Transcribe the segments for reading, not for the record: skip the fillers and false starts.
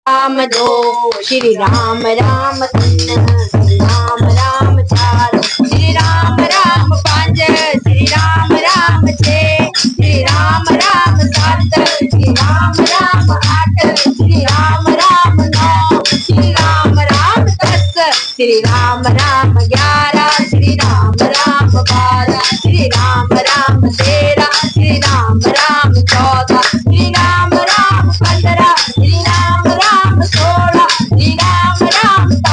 राम दो श्री राम राम तीन श्री राम राम चार श्री राम राम पांच श्री राम राम छे श्री राम राम सात श्री राम राम आठ श्री राम राम नौ श्री राम राम दस श्री राम राम 11 श्री राम राम 12 श्री राम राम 13 श्री राम राम 14 श्री राम राम 15 श्री राम राम 16 श्री राम राम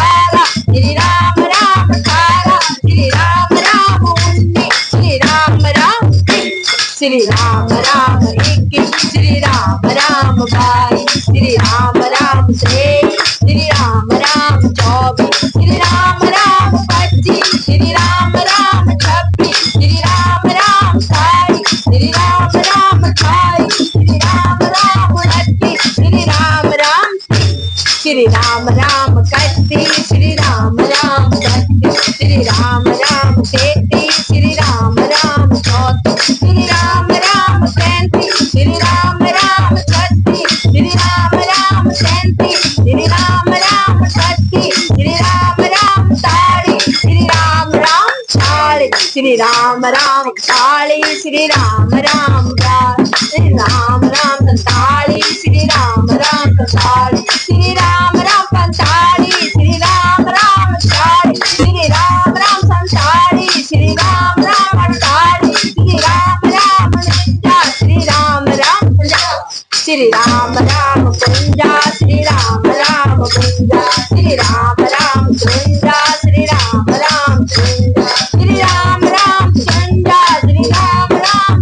17 श्री राम राम 18 श्री राम राम 19 श्री राम राम 20 श्री राम राम 21 श्री राम राम 22 श्री राम राम 23 श्री राम राम 24 श्री राम राम 25 श्री राम राम 26 श्री राम राम 27 श्री राम राम 28 श्री राम राम 29 श्री राम राम 30 श्री राम राम 31 श्री राम राम 32 श्री राम राम 33 श्री राम राम 34 श्री राम राम 35 श्री राम राम 36 श्री राम राम 37 श्री राम राम 38 श्री राम राम 40 श्री राम राम 40 श्री राम राम 41 श्री राम राम 42 श्री राम राम 43 श्री राम राम 44 श्री राम राम 45 श्री राम राम 40 श्री राम राम 47 श्री राम राम 48 श्री राम राम 49 श्री राम राम 50 श्री राम राम 50 श्री राम राम 52 श्री राम राम 53 श्री राम राम 53 श्री राम राम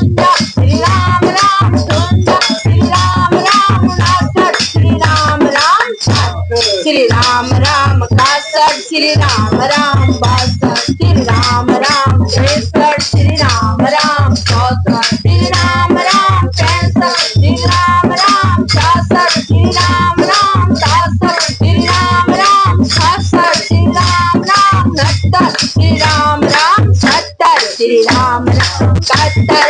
54 श्री राम राम 55 श्री राम राम 56 श्री राम राम 57 श्री राम राम 59 श्री राम राम 60 श्री राम राम 61 श्री राम राम 62 श्री राम राम 63 श्री राम राम 64 श्री राम राम 65 श्री राम राम 66 श्री राम राम 67 श्री राम राम 68 श्री राम राम 69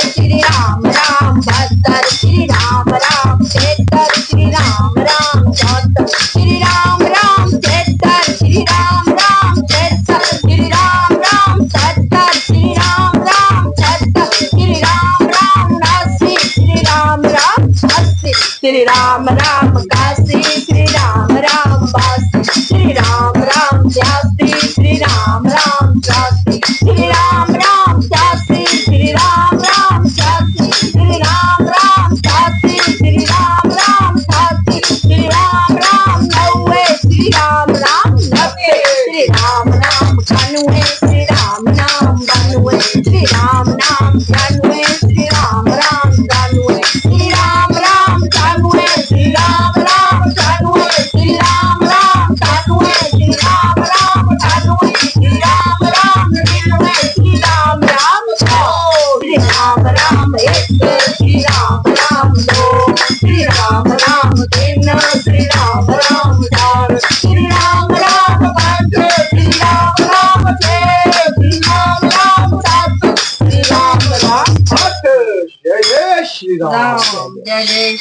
श्री राम राम 70 श्री राम राम 71 श्री राम राम 72 श्री राम राम 73 श्री राम राम 74 श्री राम राम 73 श्री राम राम 73 श्री राम राम 70 श्री राम राम 70 श्री राम राम 80 श्री राम राम 80 श्री राम राम 81 श्री राम राम 82 श्री राम राम 83 श्री राम राम 84 श्री राम राम 86 श्री राम राम 86 श्री राम राम 87 श्री राम राम 87 श्री राम राम 90 श्री राम राम 90 श्री राम नाम 91 श्री राम नाम 92 श्री राम नाम 93 श्री राम राम 93 श्री राम राम 93 श्री राम राम 93 श्री राम राम 93 श्री राम राम 98 श्री राम राम 99 श्री राम राम 100 श्री राम राम 1 श्री राम राम 2 श्री राम राम 3 श्री राम राम 4 श्री राम राम 5 श्री राम राम 6 श्री राम राम 7 श्री राम राम 8 जय जय श्री राम जय जय